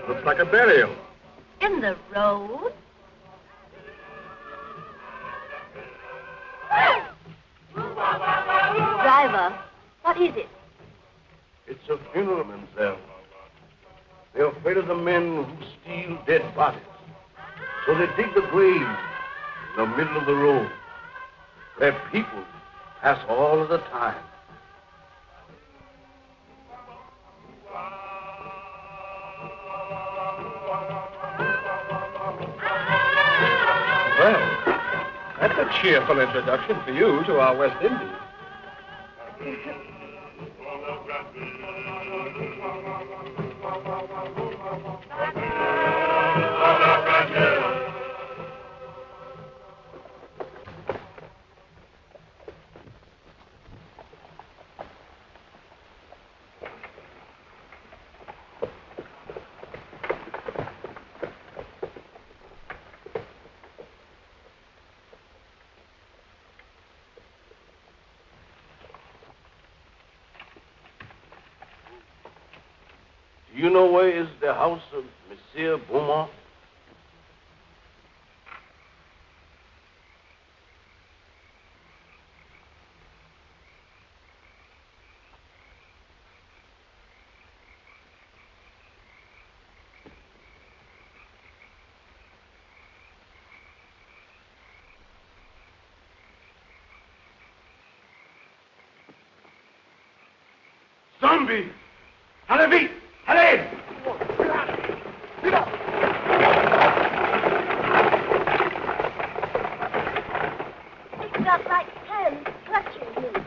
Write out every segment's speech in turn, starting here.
Looks like a burial. In the road? Driver, what is it? It's a funeral, mademoiselle. They're afraid of the men who steal dead bodies. So they dig the grave in the middle of the road, where people pass all of the time. Well, that's a cheerful introduction for you to our West Indies. Do you know where is the house of Monsieur Beaumont? Zombie! Allez vite! Allez! It's got like hands clutching him.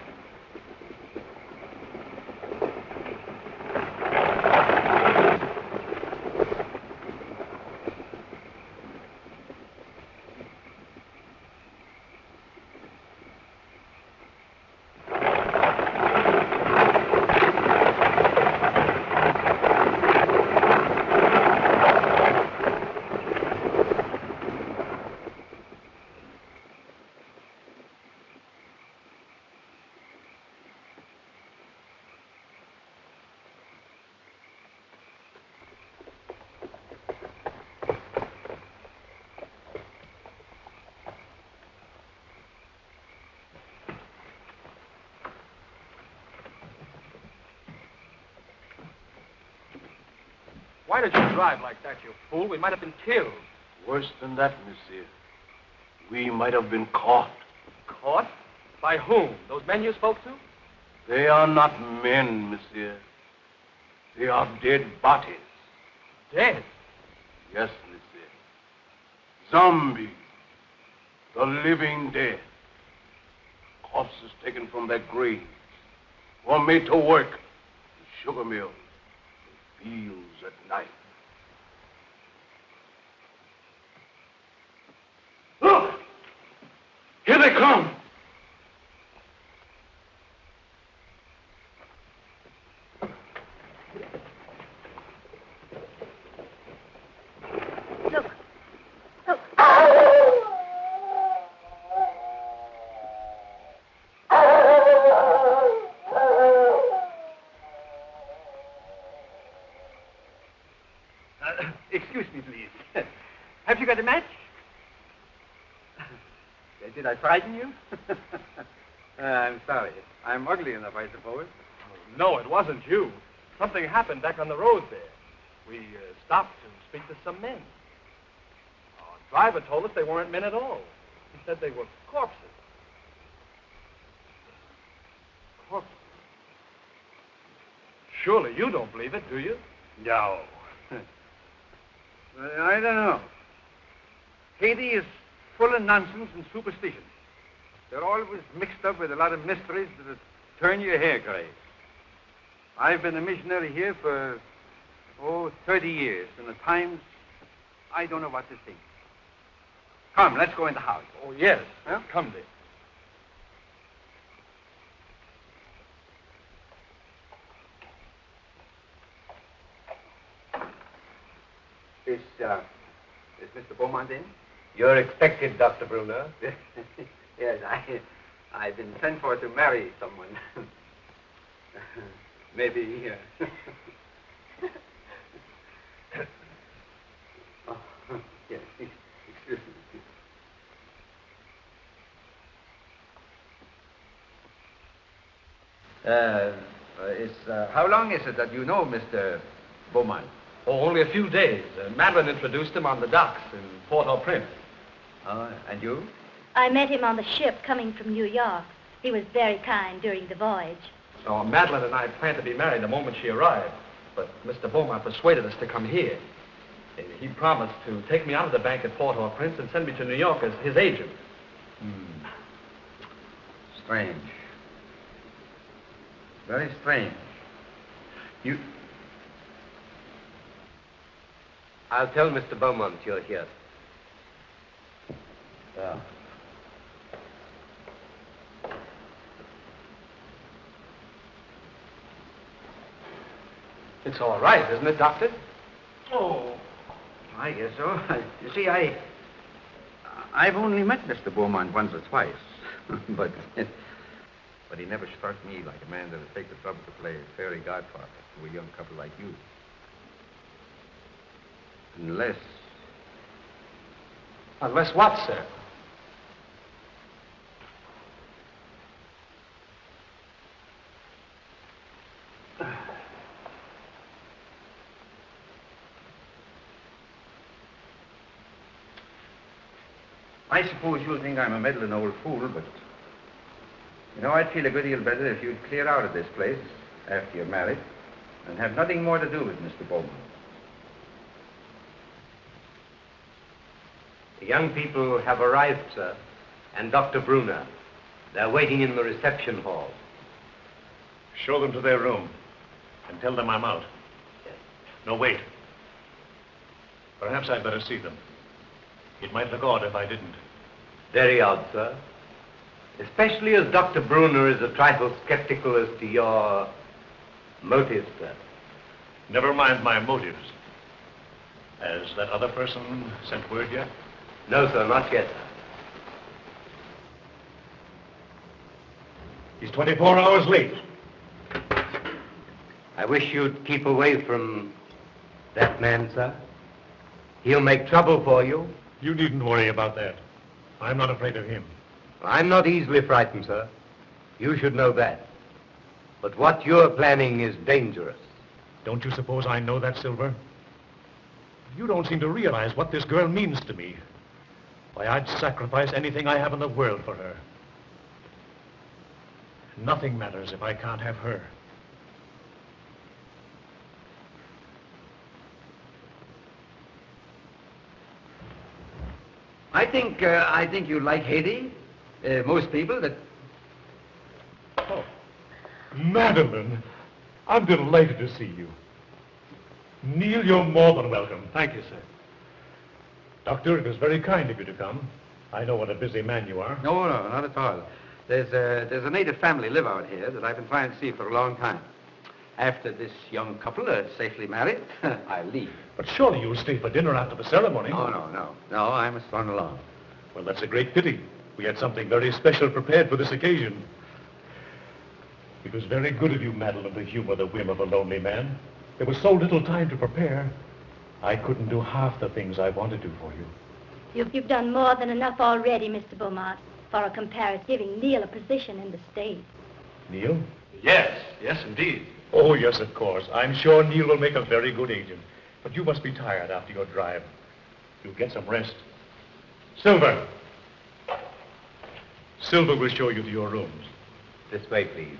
Why did you drive like that, you fool? We might have been killed. Worse than that, monsieur. We might have been caught. Caught? By whom? Those men you spoke to? They are not men, monsieur. They are dead bodies. Dead? Yes, monsieur. Zombies. The living dead. Corpses taken from their graves. Or made to work in sugar mills, in fields at night. Look! Here they come! Look. Look. Did I frighten you? I'm sorry. I'm ugly enough, I suppose. No, it wasn't you. Something happened back on the road there. We stopped to speak to some men. Our driver told us they weren't men at all. He said they were corpses. Corpses? Surely you don't believe it, do you? No. I don't know. Haiti is full of nonsense and superstition. They're always mixed up with a lot of mysteries that turn your hair gray. I've been a missionary here for, 30 years, and at times I don't know what to think. Come, let's go in the house. Oh, yes. Huh? Come, Dick. Is Mr. Beaumont in? You're expected, Dr. Bruner. Yes, I've been sent for to marry someone. Maybe. Oh, yes, excuse me. How long is it that you know Mr. Beaumont? Oh, only a few days. Madeline introduced him on the docks in Port-au-Prince. And you? I met him on the ship coming from New York. He was very kind during the voyage. So Madeline and I planned to be married the moment she arrived. But Mr. Beaumont persuaded us to come here. He promised to take me out of the bank at Port-au-Prince and send me to New York as his agent. Strange. Very strange. I'll tell Mr. Beaumont you're here. Yeah. It's all right, isn't it, Doctor? Oh, I guess so. You see, I've only met Mr. Beaumont once or twice, but he never struck me like a man that would take the trouble to play fairy godfather to a young couple like you. Unless... Unless what, sir? I suppose you'll think I'm a meddling old fool, but... I'd feel a good deal better if you'd clear out of this place after you're married and have nothing more to do with Mr. Beaumont. The young people have arrived, sir, and Dr. Bruner. They're waiting in the reception hall. Show them to their room and tell them I'm out. Yes. No, wait. Perhaps I'd better see them. It might look odd if I didn't. Very odd, sir. Especially as Dr. Bruner is a trifle skeptical as to your motives, sir. Never mind my motives. Has that other person sent word yet? No, sir, not yet. He's 24 hours late. I wish you'd keep away from that man, sir. He'll make trouble for you. You needn't worry about that. I'm not afraid of him. I'm not easily frightened, sir. You should know that. But what you're planning is dangerous. Don't you suppose I know that, Silver? You don't seem to realize what this girl means to me. Why, I'd sacrifice anything I have in the world for her. Nothing matters if I can't have her. I think you like Haiti. Most people that... Oh, Madeline, I'm delighted to see you. Neil, you're more than welcome. Thank you, sir. Doctor, it was very kind of you to come. I know what a busy man you are. No, not at all. There's a native family live out here that I've been trying to see for a long time. After this young couple are safely married, I'll leave. But surely you'll stay for dinner after the ceremony. No, I must run along. Well, that's a great pity. We had something very special prepared for this occasion. It was very good of you, Madeline, to humor the whim of a lonely man. There was so little time to prepare. I couldn't do half the things I wanted to for you. You've done more than enough already, Mr. Beaumont. for a comparison, giving Neil a position in the state. Neil? Yes, yes, indeed. Oh, yes, of course. I'm sure Neil will make a very good agent. But you must be tired after your drive. You'll get some rest. Silver! Silver will show you to your rooms. This way, please.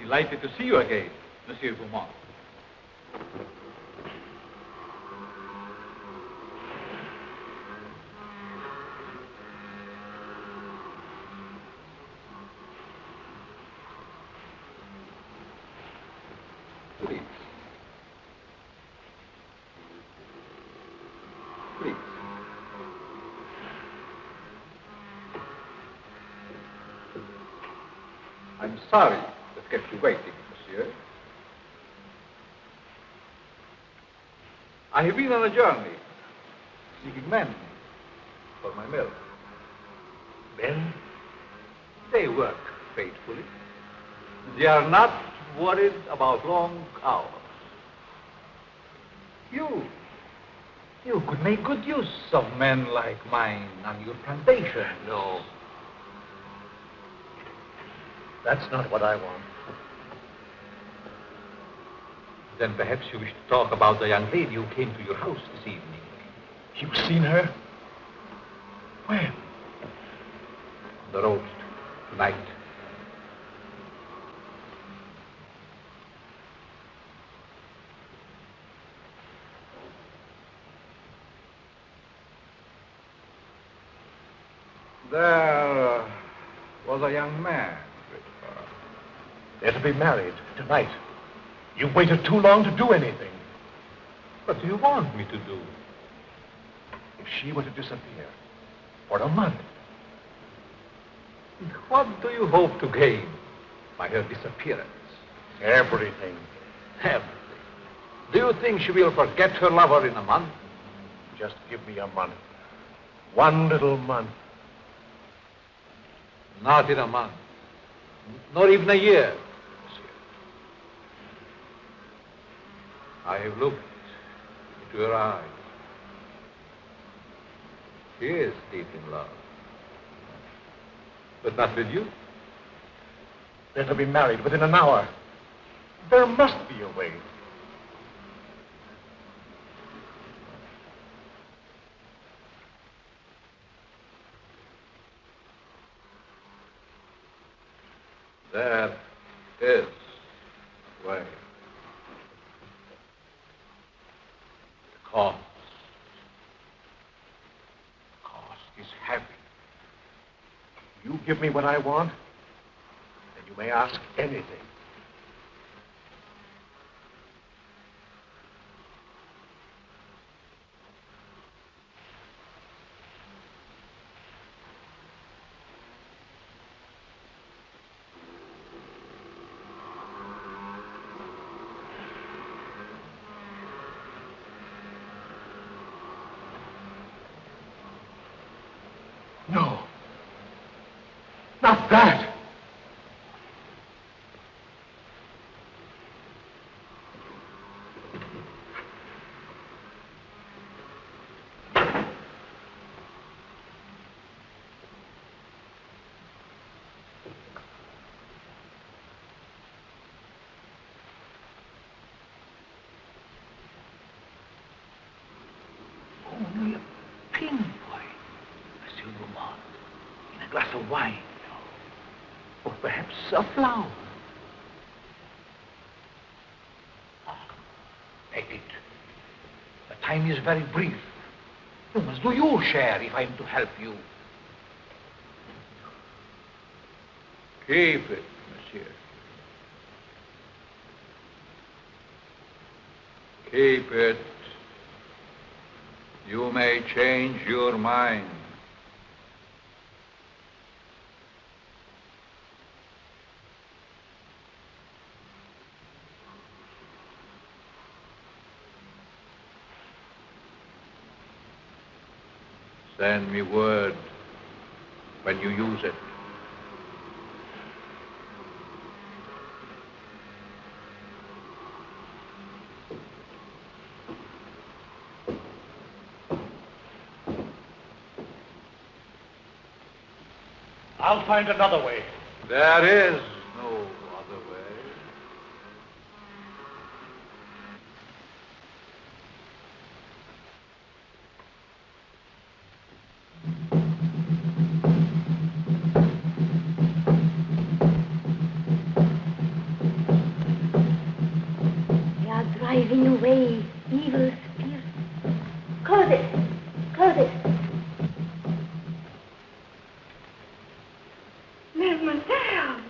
Delighted to see you again, Monsieur Beaumont. Please. Please. I'm sorry that kept you waiting, monsieur. I have been on a journey, seeking men for my mill. Men? They work faithfully. They are not worried about long hours. You could make good use of men like mine on your plantation. No. That's not what I want. Then perhaps you wish to talk about the young lady who came to your house this evening. You've seen her? When? On the road tonight. There was a young man, Christopher. They're to be married tonight. You've waited too long to do anything. What do you want me to do? If she were to disappear for a month, What do you hope to gain by her disappearance? everything. Everything. Do you think she will forget her lover in a month? Just give me a month. One little month. Not in a month. Nor even a year, monsieur. I have looked into her eyes. She is deep in love. But not with you. They're to be married within an hour. There must be a way. There is a way. The cost is heavy. You give me what I want, and you may ask anything. No. Not that. Only a pinpoint, Monsieur Beaumont, in a glass of wine. Or perhaps a flower. Take it. The time is very brief. You must do your share if I am to help you. Keep it, monsieur. Keep it. You may change your mind. Send me word when you use it. I'll find another way. There is no other way. They are driving away evil spirits. Close it. Close it. Mademoiselle.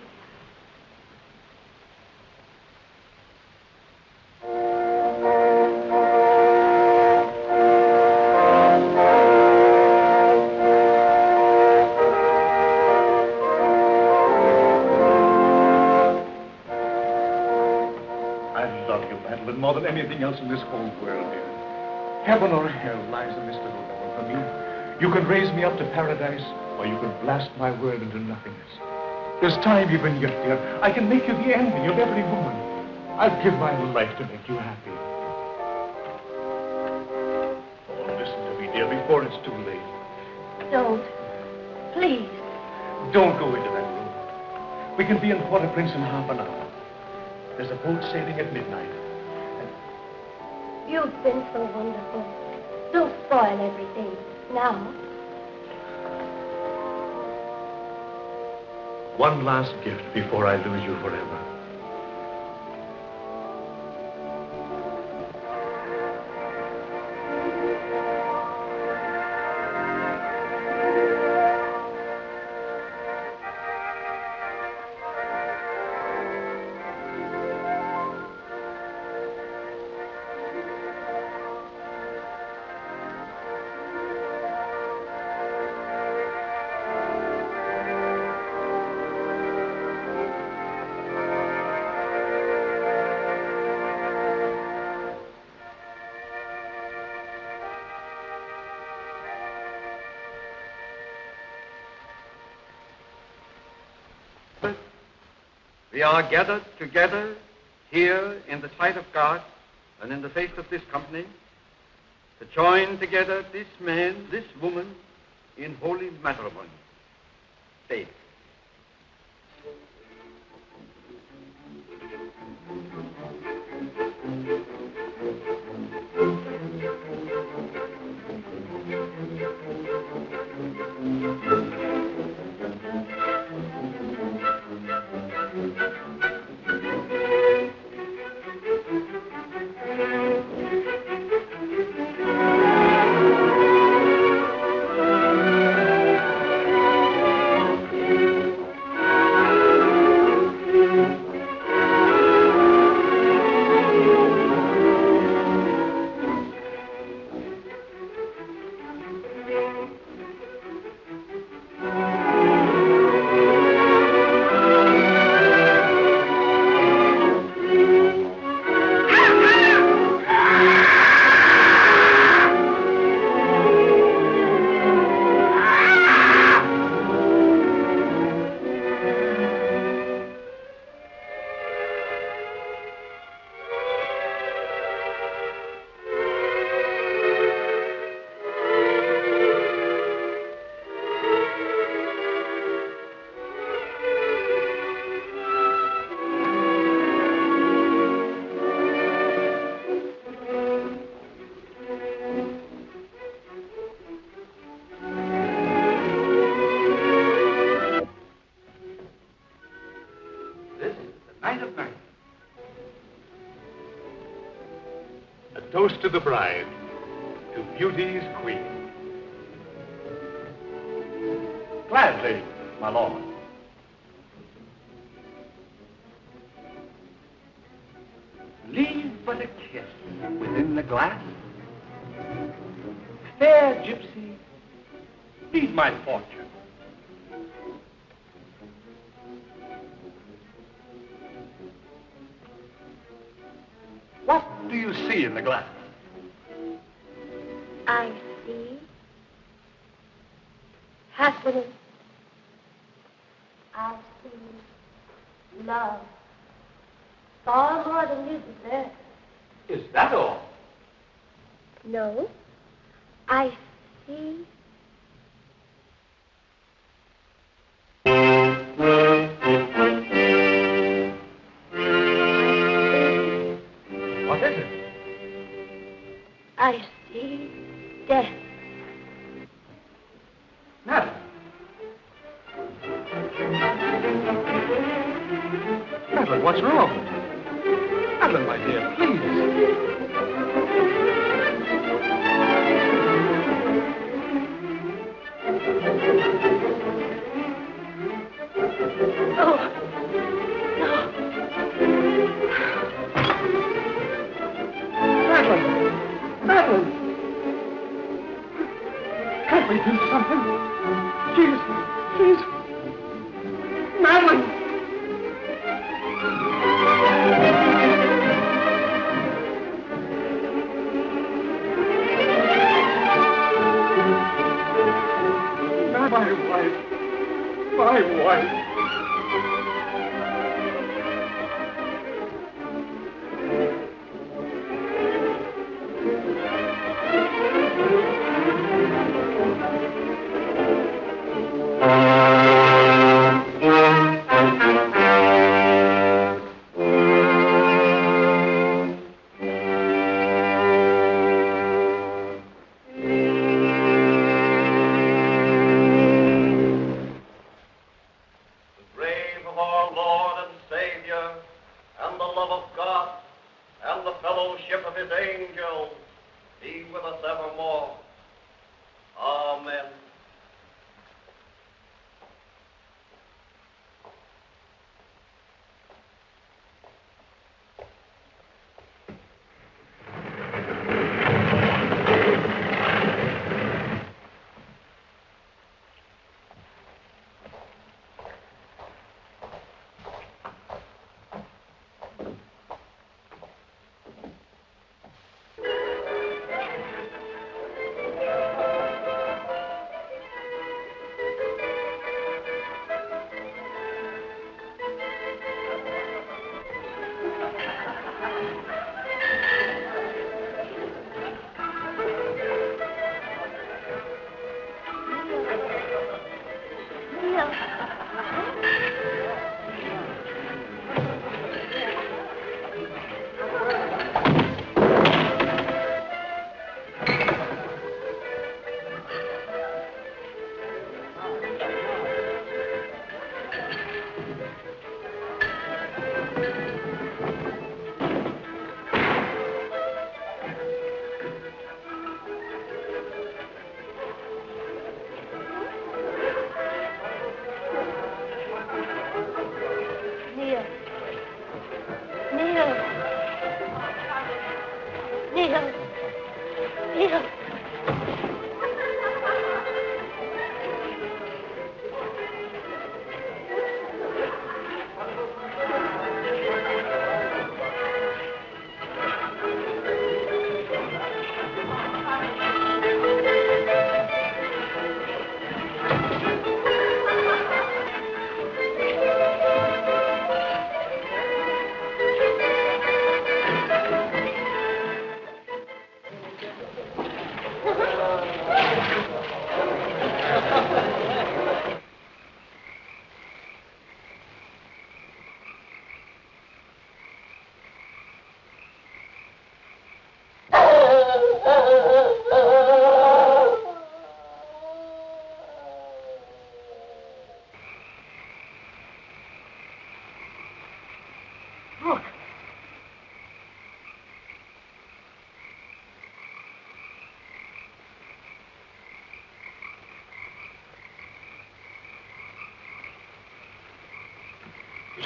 I love you, Madeline, more than anything else in this whole world, dear. Heaven or hell lies in this little woman for me. You can raise me up to paradise, or you can blast my world into nothingness. There's time even yet, dear. I can make you the envy of every woman. I'd give my life to make you happy. Oh, listen to me, dear, before it's too late. Don't. Please. Don't go into that room. We can be in Port-au-Prince in half an hour. There's a boat sailing at midnight. You've been so wonderful. Don't spoil everything. Now. One last gift before I lose you forever. We are gathered together here in the sight of God and in the face of this company to join together this man, this woman in holy matrimony. Faith. Toast to the bride, to beauty's queen. Gladly, my lord. Leave but a kiss within the glass. Fair gypsy, lead my fortune. What do you see in the glass? I see happiness. I see love. Far more than you deserve. Is that all? No, I see. What is it? I see death. Madam. Madeline, what's wrong? Madeline, my dear, please. Oh, no. Madeline! Can't we do something? Please. Madeline! My wife.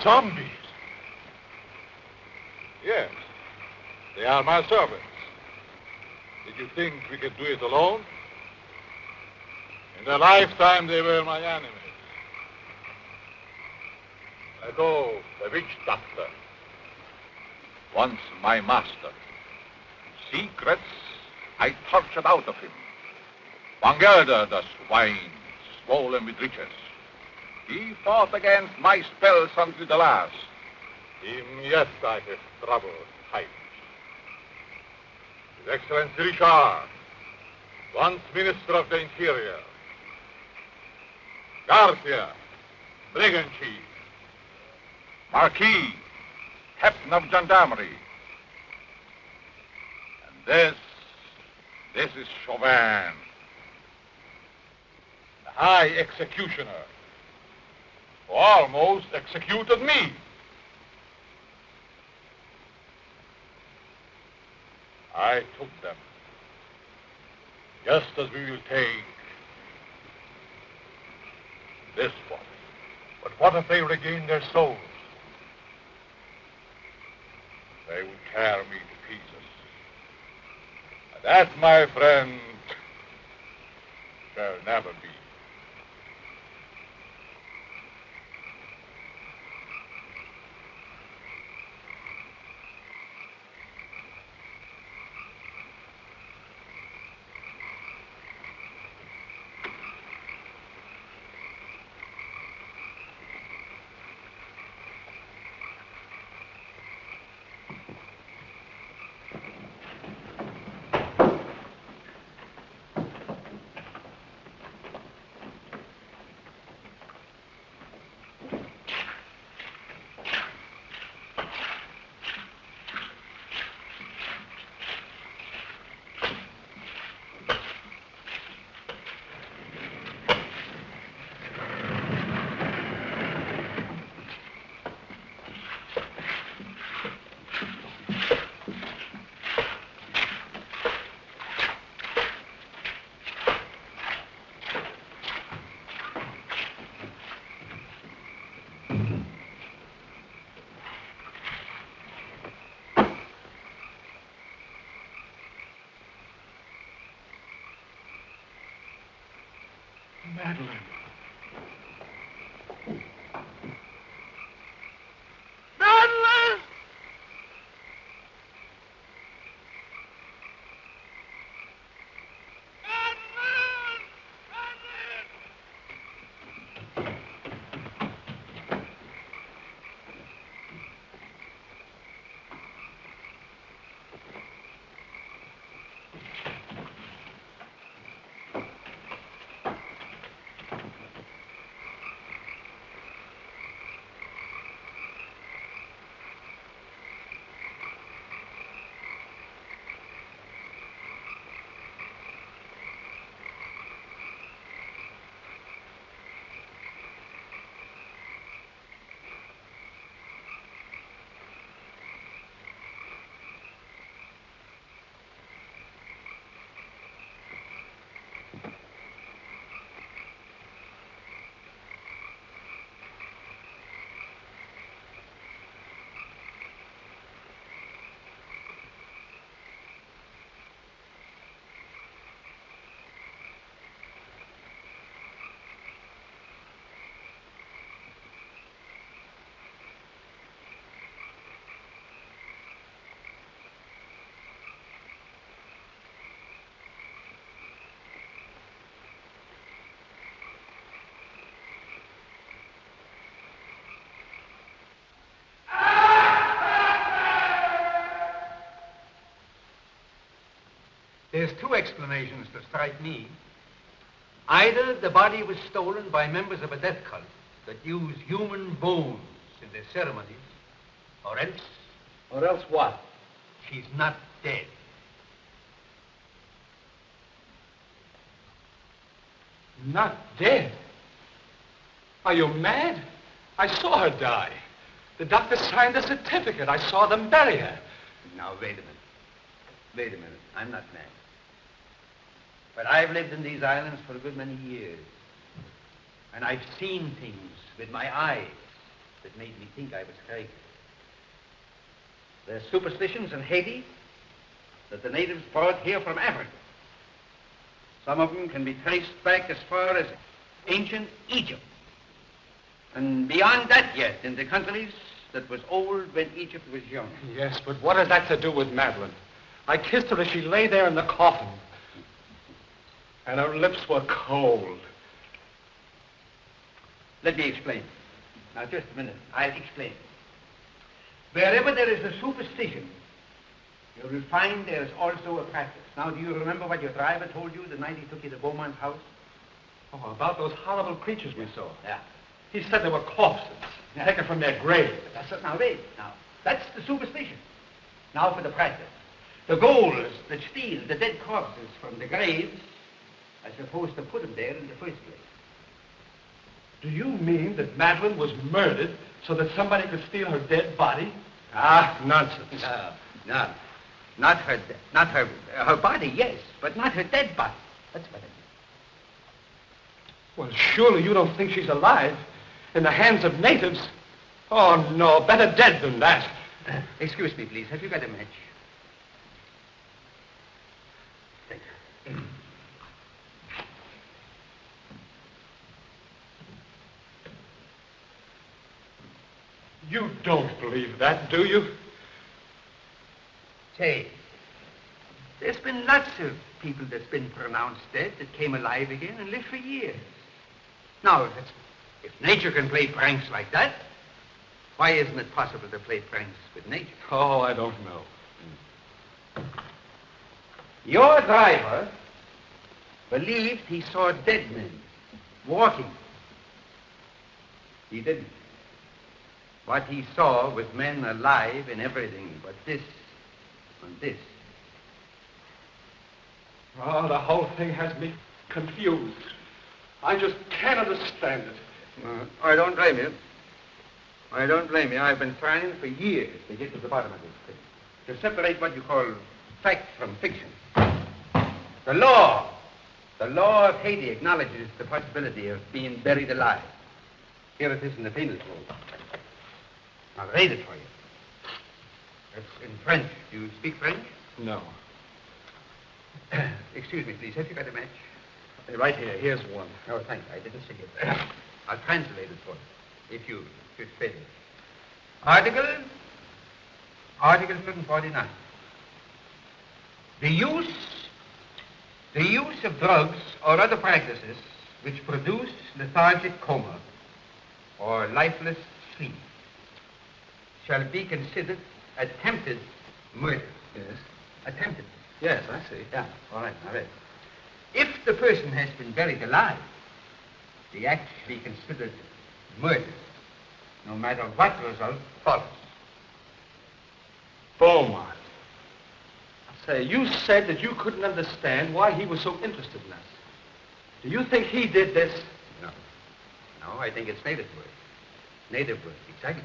Zombies? Yes. They are my servants. Did you think we could do it alone? In their lifetime, they were my enemies. I know the witch doctor. Once my master. Secrets I tortured out of him. Bangerda, the swine, swollen with riches. He fought against my spells until the last. Him, yes, I have troubled times. His Excellency Richard, once Minister of the Interior. Garcia, Brigand Chief. Marquis, Captain of Gendarmerie. And this is Chauvin, the High Executioner, who almost executed me. I took them, just as we will take this one. But what if they regain their souls? They would tear me to pieces. And that, my friend, shall never be. Madeline. Madeline! There's two explanations that strike me. Either the body was stolen by members of a death cult that use human bones in their ceremonies, or else... Or else what? She's not dead. Not dead? Are you mad? I saw her die. The doctor signed a certificate. I saw them bury her. Now, wait a minute. Wait a minute. I'm not mad. But I've lived in these islands for a good many years. And I've seen things with my eyes that made me think I was crazy. There's superstitions in Haiti that the natives brought here from Africa. Some of them can be traced back as far as ancient Egypt. And beyond that yet, in the countries that was old when Egypt was young. Yes, but what has that to do with Madeline? I kissed her as she lay there in the coffin. And her lips were cold. Let me explain. Now, just a minute. I'll explain. Wherever there is a superstition, you will find there is also a practice. Now, do you remember what your driver told you the night he took you to Beaumont's house? Oh, about those horrible creatures we saw. Yeah. He said they were corpses, taken from their grave. That's it. Now, wait. Now, that's the superstition. Now for the practice. The ghouls that steal the dead corpses from the graves are supposed to put them there in the first place. Do you mean that Madeline was murdered so that somebody could steal her dead body? Ah, nonsense. No. Not her body, yes, but not her dead body. That's what I mean. Well, surely you don't think she's alive in the hands of natives? Oh, no, better dead than that. Excuse me, please. Have you got a match? Thank you. You don't believe that, do you? Say, there's been lots of people that's been pronounced dead that came alive again and lived for years. Now, if nature can play pranks like that, why isn't it possible to play pranks with nature? Oh, I don't know. Your driver believed he saw dead men walking. He didn't. What he saw was men alive in everything but this and this. Oh, the whole thing has me confused. I just can't understand it. I don't blame you. I don't blame you. I've been trying for years to get to the bottom of this thing. To separate what you call fact from fiction. The law of Haiti acknowledges the possibility of being buried alive. Here it is in the penal code. I'll read it for you. It's in French. Do you speak French? No. Excuse me, please. Have you got a match? Right here. Here's one. Oh, thank you. I didn't see it. I'll translate it for you, if you should fit it. Article 149. The use of drugs or other practices which produce lethargic coma or lifeless sleep shall be considered attempted murder. Yes. Attempted. Yes, I see. Yeah, all right, all right. If the person has been buried alive, the act shall be considered murder, no matter what result follows. Beaumont. Say, you said that you couldn't understand why he was so interested in us. Do you think he did this? No. No, I think it's native work. Native work, exactly.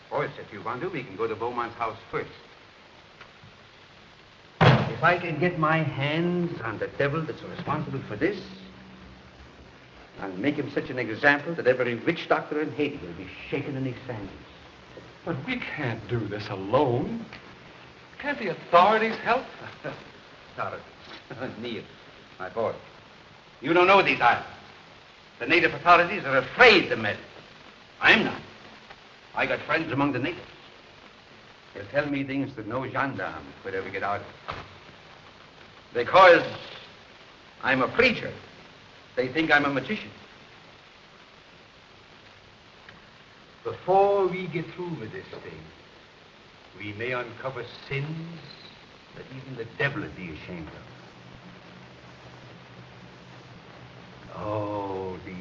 Of course, if you want to, we can go to Beaumont's house first. If I can get my hands on the devil that's responsible for this, I'll make him such an example that every witch doctor in Haiti will be shaken in his sandals. But we can't do this alone. Can't the authorities help? Authorities? Neil, my boy, you don't know these islands. The native authorities are afraid to meddle. I'm not. I got friends among the natives. They'll tell me things that no gendarme could ever get out of. Because I'm a preacher, they think I'm a magician. Before we get through with this thing, we may uncover sins that even the devil would be ashamed of. Oh, these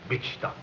witch doctors.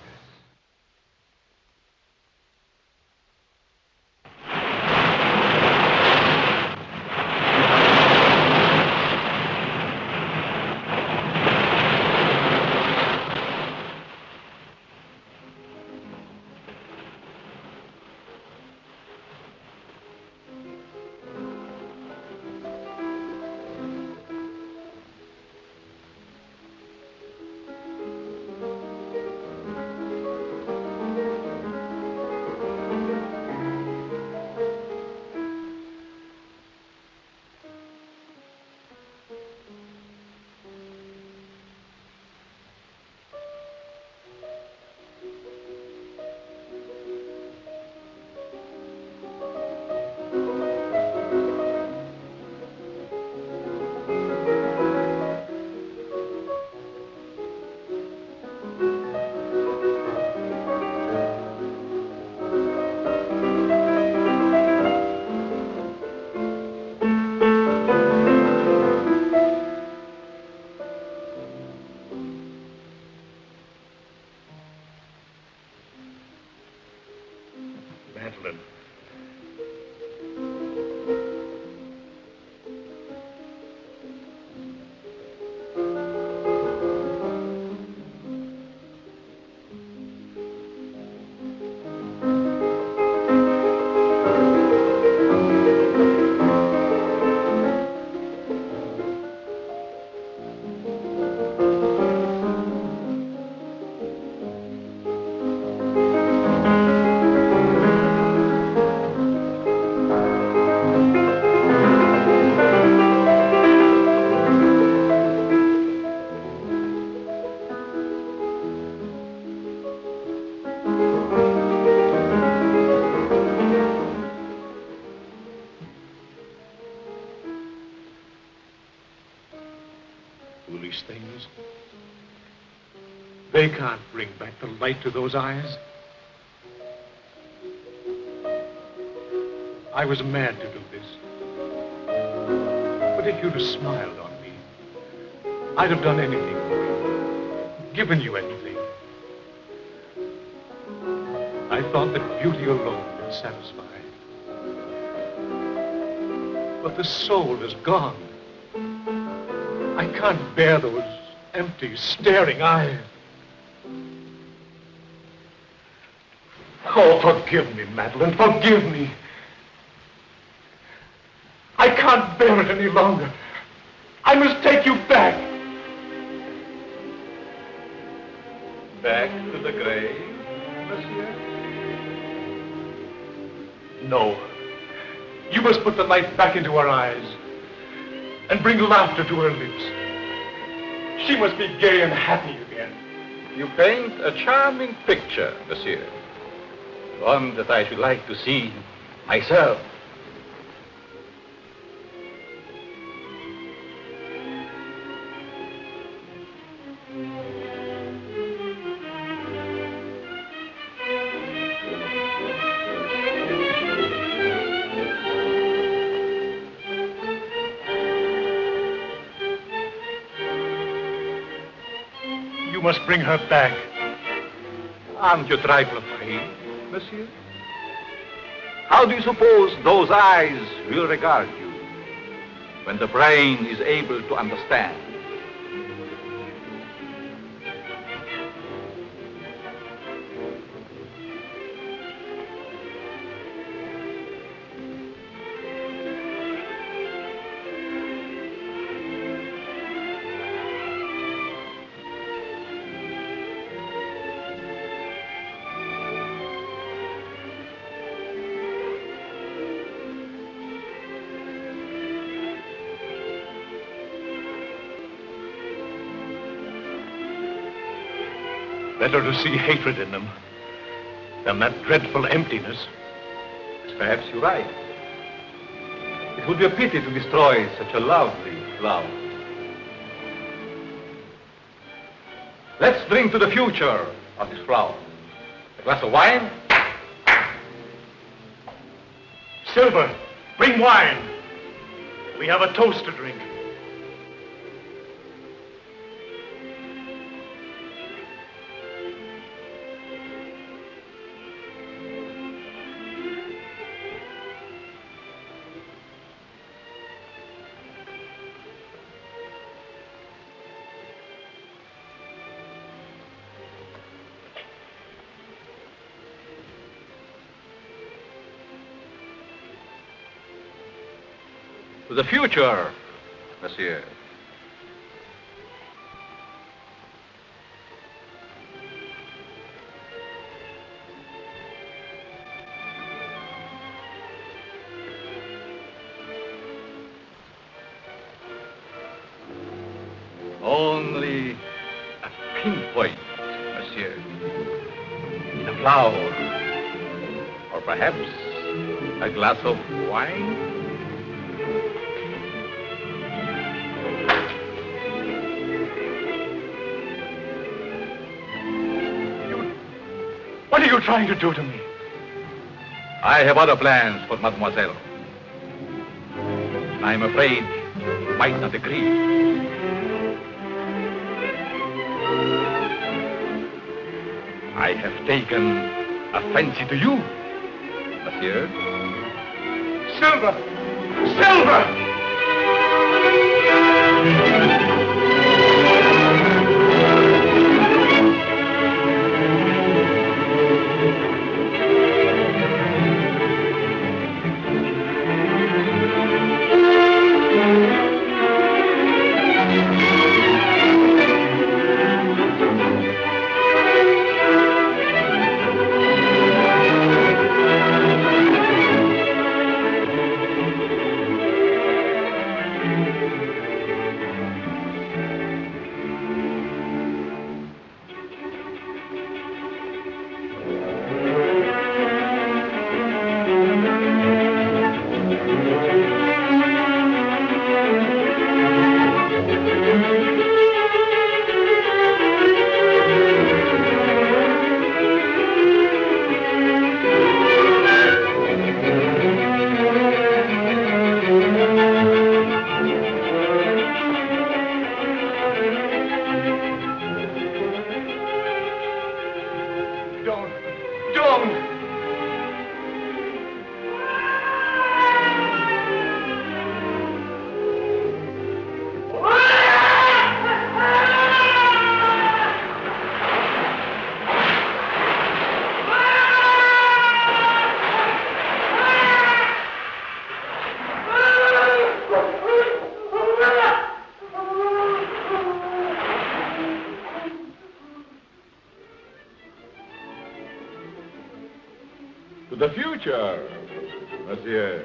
Foolish things. They can't bring back the light to those eyes. I was mad to do this. But if you'd have smiled on me, I'd have done anything for you, given you anything. I thought that beauty alone would satisfy. But the soul is gone. I can't bear those empty, staring eyes. Oh, forgive me, Madeline, forgive me. I can't bear it any longer. I must take you back. Back to the grave, monsieur? No. You must put the light back into her eyes and bring laughter to her lips. She must be gay and happy again. You paint a charming picture, monsieur. One that I should like to see myself. You must bring her back. Aren't you a trifle afraid, monsieur? How do you suppose those eyes will regard you when the brain is able to understand? Better to see hatred in them than that dreadful emptiness. Perhaps you're right. It would be a pity to destroy such a lovely flower. Let's drink to the future of this flower. A glass of wine? Silver, bring wine. We have a toast to drink. To the future, monsieur. Only a pinpoint, monsieur. In a flower. Or perhaps a glass of wine. What are you trying to do to me? I have other plans for mademoiselle. I'm afraid you might not agree. I have taken a fancy to you, monsieur. Silver! Silver! To the future, monsieur.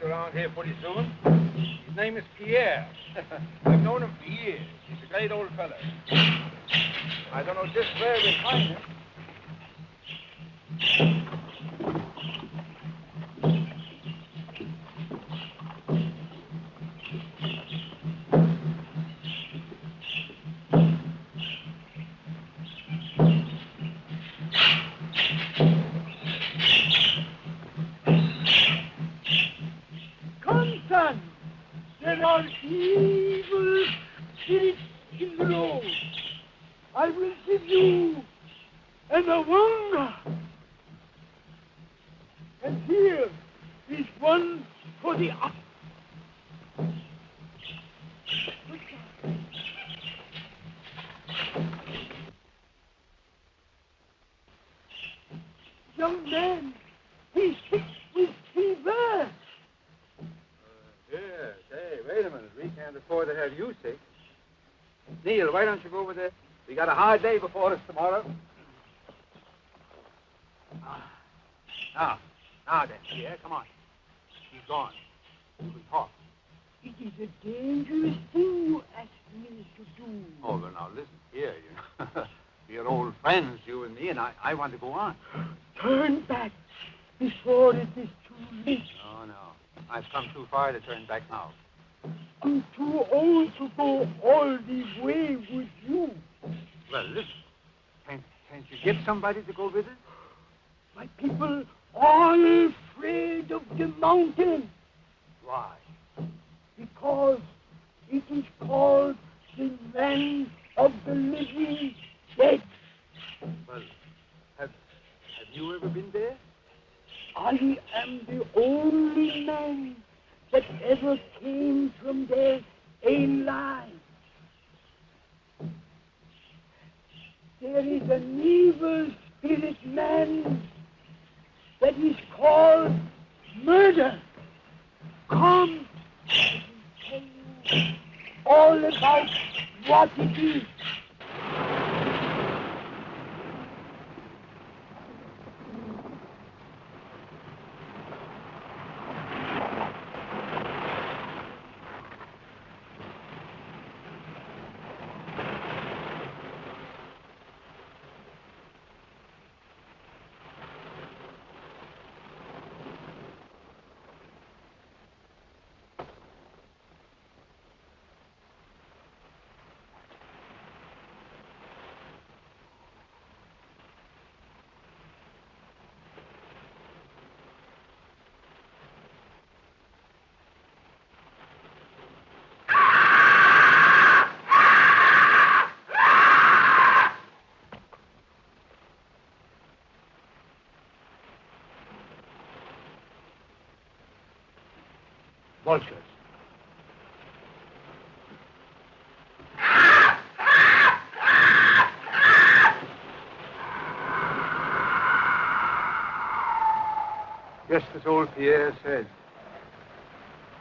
Around here pretty soon. His name is Pierre. I've known him for years. He's a great old fellow. I don't know just where we'll find him. There are evil spirits in the road. I will give you an awanga. And here is one for the up. Young man, He's sick with fever. Here, hey, wait a minute. We can't afford to have you sick. Neil, why don't you go over there? We got a hard day before us tomorrow. Now then, Pierre, come on. He's gone. We can talk. It is a dangerous thing you asked me to do. Oh, well, now, listen here. We're old friends, you and me, and I want to go on. Turn back before it is too late. No. I've come too far to turn back now. I'm too old to go all the way with you. Well, listen. Can't you get somebody to go with us? My people are afraid of the mountain. Why? Because it is called the land of the living dead. Well, have you ever been there? I am the only man that ever came from there alive. There is an evil spirit man that is called murder. Come, I will tell you all about what it is. Vultures. Just as old Pierre said,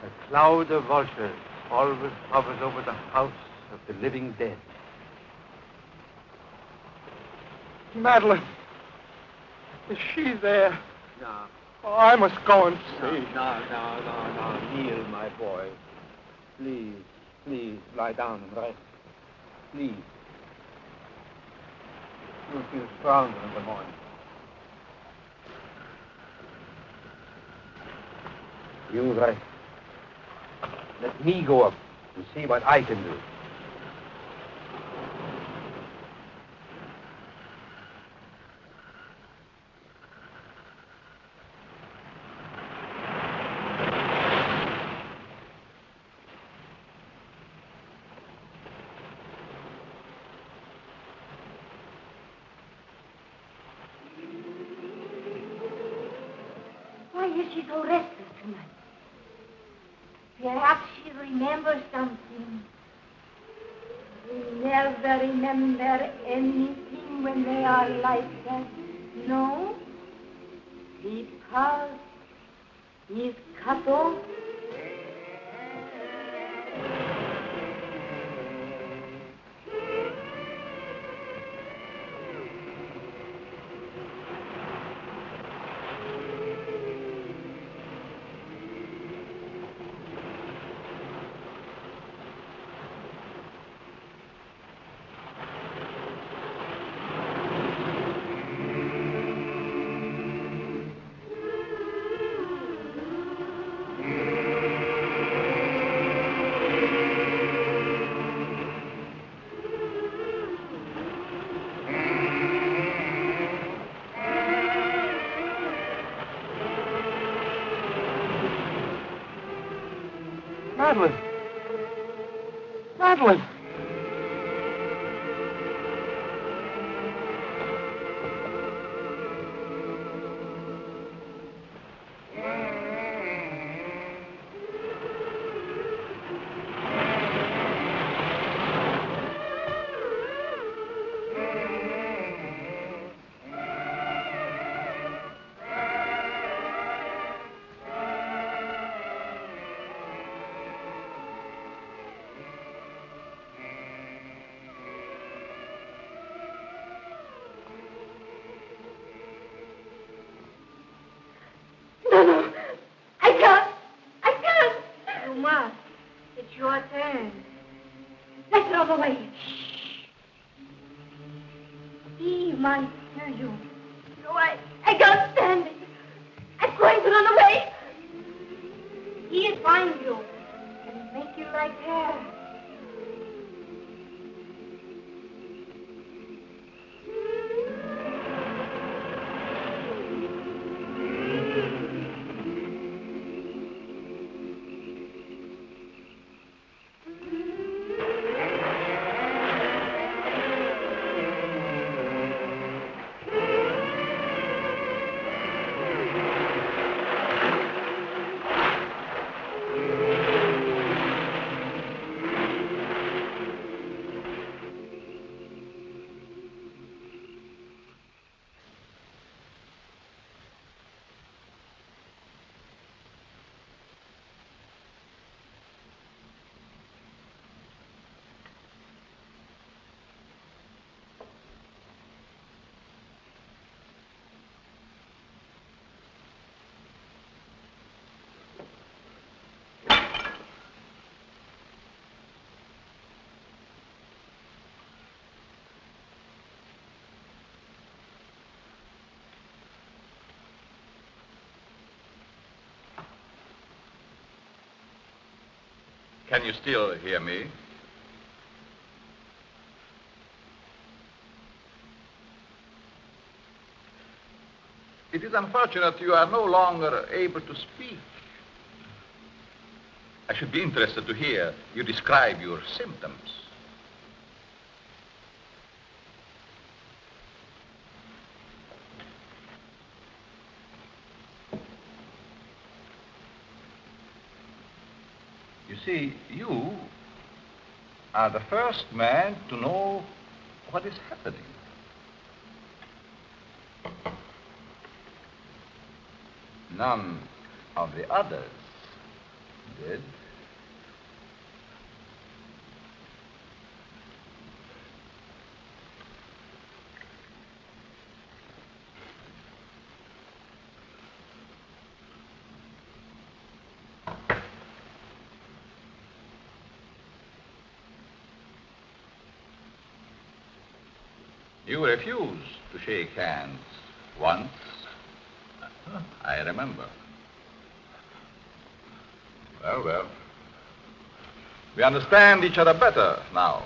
a cloud of vultures always hovers over the house of the living dead. Madeline. Is she there? No. Oh, I must go and see. No, Neil, my boy. Please, lie down and rest. Please. You'll feel stronger in the morning. You rest. Let me go up and see what I can do. Why is she so restless tonight? Perhaps she remembers something. They never remember anything when they are like that. No? Because he's cut off. Madeline! away. Steve might hear you. No, I can't stand it. I'm going to run away. He'll find you and make you like her. Can you still hear me? It is unfortunate you are no longer able to speak. I should be interested to hear you describe your symptoms. You see, you are the first man to know what is happening. None of the others did. You refused to shake hands once. I remember. Well, well. We understand each other better now.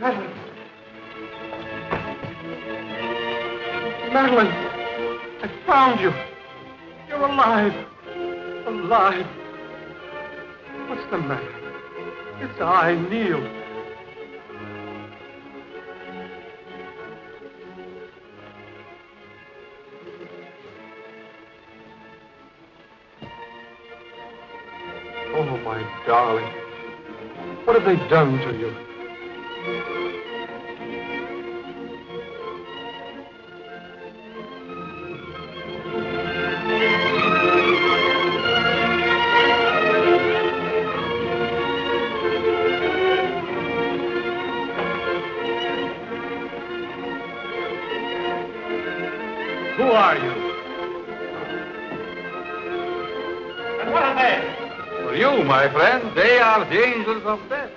Madeline. Madeline, I found you. You're alive. Alive. What's the matter? It's I, Neil. Oh, my darling. What have they done to you? Who are you? And what are they? For you, my friend, they are the angels of death.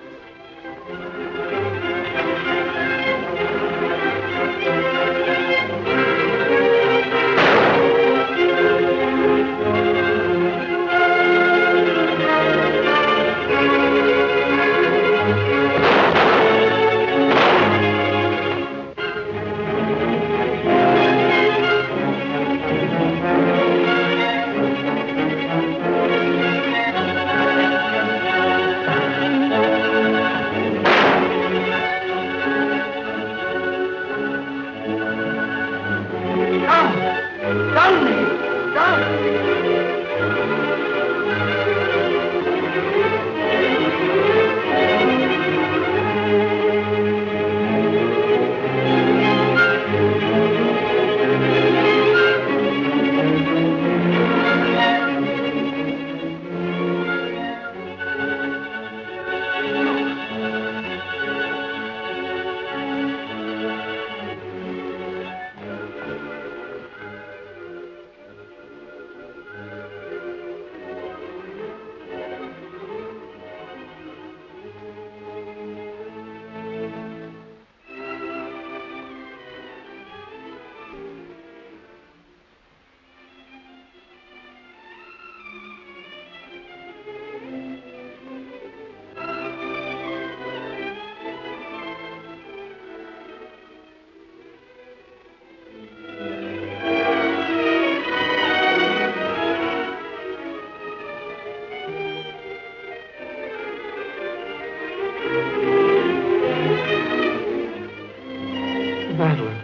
Madeline,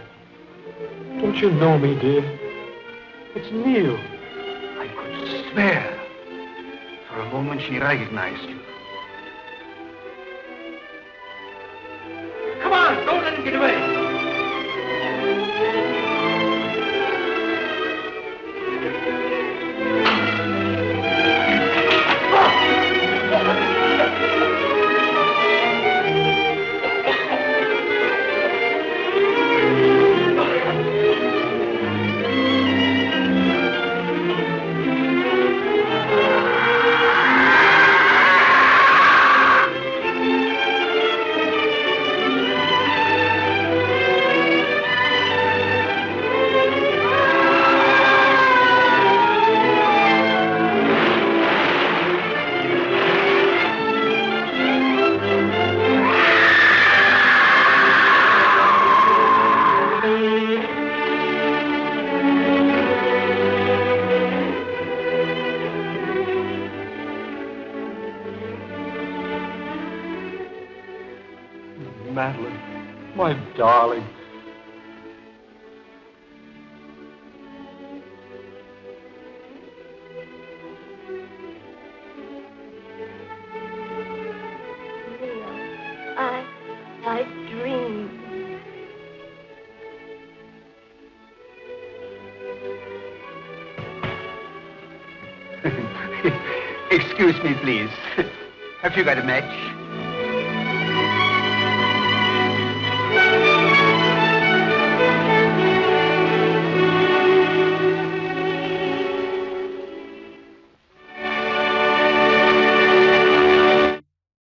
don't you know me, dear? It's Neil. I could swear. For a moment she recognized you. Come on, don't let him get away. Madeline, my darling. I dreamed. Excuse me, please. Have you got a match?